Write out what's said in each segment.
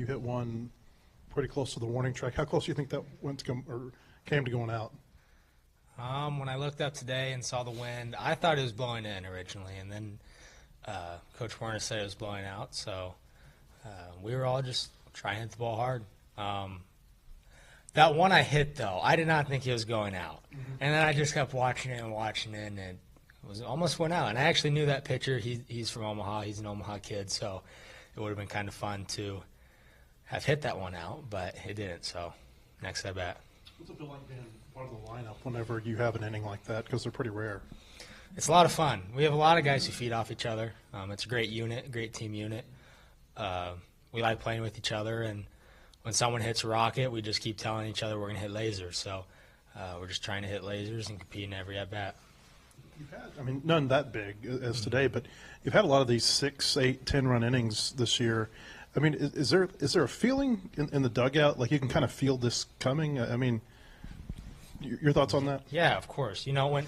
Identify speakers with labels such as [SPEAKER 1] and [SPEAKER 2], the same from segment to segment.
[SPEAKER 1] you hit one pretty close to the warning track. How close do you think that came to going out?
[SPEAKER 2] When I looked up today and saw the wind, I thought it was blowing in originally, and then Coach Warner said it was blowing out. So we were all just trying to hit the ball hard. That one I hit, though, I did not think it was going out. And then I just kept watching it, and it was almost went out. And I actually knew that pitcher. He's from Omaha. He's an Omaha kid, so it would have been kind of fun to have hit that one out, but it didn't. So next at bat.
[SPEAKER 1] What's it feel like being part of the lineup whenever you have an inning like that? Because they're pretty rare.
[SPEAKER 2] It's a lot of fun. We have a lot of guys who feed off each other. It's a great unit, great team unit. We like playing with each other, and when someone hits a rocket, we just keep telling each other we're going to hit lasers. So we're just trying to hit lasers and compete in every at-bat.
[SPEAKER 1] You've had, I mean, none that big as today, but you've had a lot of these 6, 8, 10-run innings this year. I mean, is there a feeling in the dugout, like you can kind of feel this coming? I mean, your thoughts on that?
[SPEAKER 2] Yeah, of course. You know, when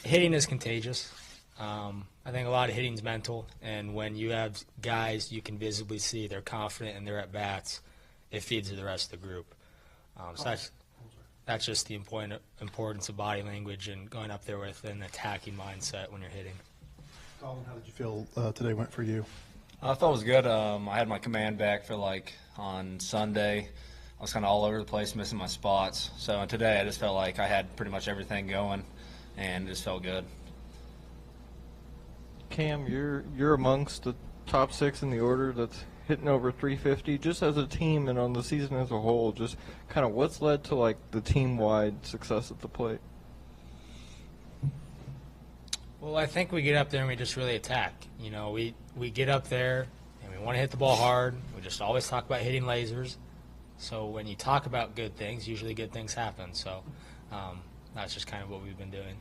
[SPEAKER 2] hitting is contagious. I think a lot of hitting's mental, and when you have guys you can visibly see they're confident in their at-bats, it feeds to the rest of the group. So that's just the importance of body language and going up there with an attacking mindset when you're hitting.
[SPEAKER 1] Colin, how did you feel today went for you?
[SPEAKER 3] I thought it was good. I had my command back for on Sunday. I was kind of all over the place, missing my spots. So today I just felt like I had pretty much everything going, and it just felt good.
[SPEAKER 4] Cam, you're amongst the top 6 in the order that's hitting over 350. Just as a team and on the season as a whole, just kind of what's led to the team-wide success at the plate?
[SPEAKER 2] Well, I think we get up there and we just really attack. You know, we get up there and we want to hit the ball hard. We just always talk about hitting lasers. So when you talk about good things, usually good things happen. So that's just kind of what we've been doing.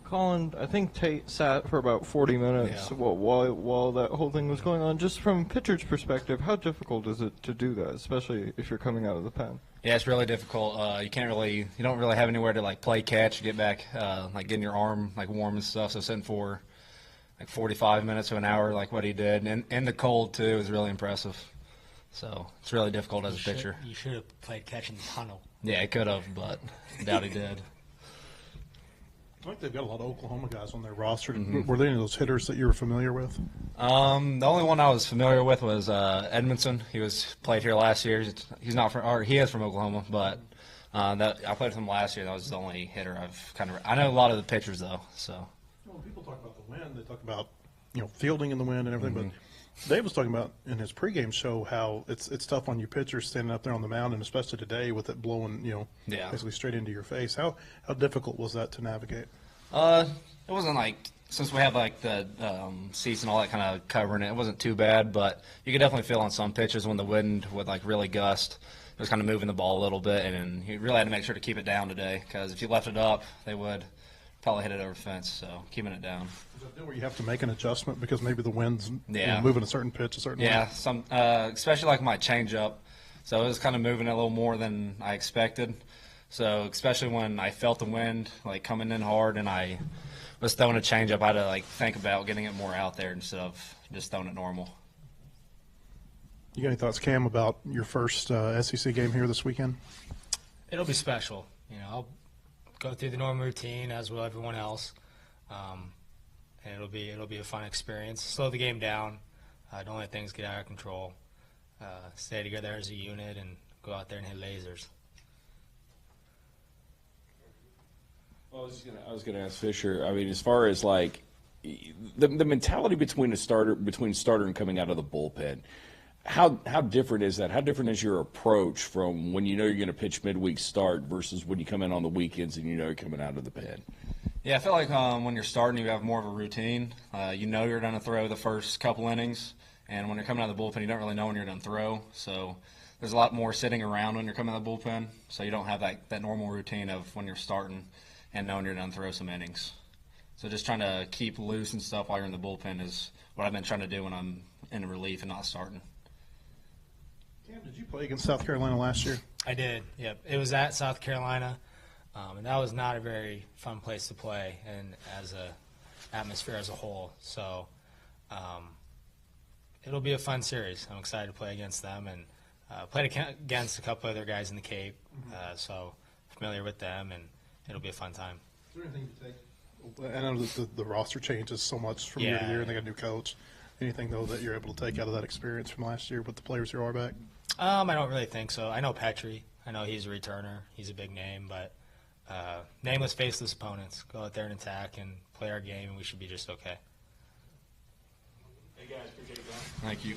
[SPEAKER 4] Colin, I think Tate sat for about 40 minutes while that whole thing was going on. Just from a pitcher's perspective, how difficult is it to do that, especially if you're coming out of the pen?
[SPEAKER 3] Yeah, it's really difficult. You don't really have anywhere to play catch, get back, getting your arm warm and stuff. So sitting for 45 minutes to an hour, like what he did, and in the cold too, is really impressive. So it's really difficult as a pitcher.
[SPEAKER 2] You should have played catch in the tunnel.
[SPEAKER 3] Yeah, he could have, but I doubt he did.
[SPEAKER 1] I think they've got a lot of Oklahoma guys on their roster. Were there any of those hitters that you were familiar with?
[SPEAKER 3] The only one I was familiar with was Edmondson. He played here last year. He is from Oklahoma, but I played with him last year. That was the only hitter I know a lot of the pitchers though. So
[SPEAKER 1] when people talk about the wind, they talk about fielding in the wind and everything. But Dave was talking about in his pregame show how it's tough on you pitchers standing up there on the mound, and especially today with it blowing basically straight into your face. How difficult was that to navigate?
[SPEAKER 3] It wasn't since we have the seats and all that kind of covering it, it wasn't too bad, but you could definitely feel on some pitches when the wind would really gust. It was kind of moving the ball a little bit, and you really had to make sure to keep it down today, because if you left it up, they would probably hit it over the fence. So keeping it down.
[SPEAKER 1] Is that where you have to make an adjustment because maybe the wind's moving a certain pitch a certain way?
[SPEAKER 3] Yeah, especially my changeup. So it was kind of moving a little more than I expected. So especially when I felt the wind coming in hard and I was throwing a changeup, I had to think about getting it more out there instead of just throwing it normal.
[SPEAKER 1] You got any thoughts, Cam, about your first SEC game here this weekend?
[SPEAKER 2] It'll be special. I'll go through the normal routine as will everyone else, and it'll be a fun experience. Slow the game down. Don't let things get out of control. Stay together as a unit and go out there and hit lasers.
[SPEAKER 5] Well, I was gonna ask Fisher. I mean, as far as the mentality between starter and coming out of the bullpen, how different is that? How different is your approach from when you're going to pitch midweek start versus when you come in on the weekends and you're coming out of the pen?
[SPEAKER 3] Yeah, I feel like when you're starting, you have more of a routine. You're going to throw the first couple innings, and when you're coming out of the bullpen, you don't really know when you're going to throw. So there's a lot more sitting around when you're coming out of the bullpen, so you don't have that normal routine of when you're starting and knowing you're going to throw some innings. So just trying to keep loose and stuff while you're in the bullpen is what I've been trying to do when I'm in relief and not starting.
[SPEAKER 1] Cam, did you play against South Carolina last year?
[SPEAKER 2] I did, yep. It was at South Carolina, and that was not a very fun place to play and as a atmosphere as a whole. So it'll be a fun series. I'm excited to play against them, and played against a couple other guys in the Cape, so familiar with them, and it'll be a fun time.
[SPEAKER 1] Is there anything you take? I know the roster changes so much from year to year, and they got a new coach. Anything, though, that you're able to take out of that experience from last year with the players who are back?
[SPEAKER 2] I don't really think so. I know Petrie. I know he's a returner. He's a big name, but nameless, faceless opponents. Go out there and attack and play our game, and we should be just okay.
[SPEAKER 3] Hey, guys, appreciate it, Thank you.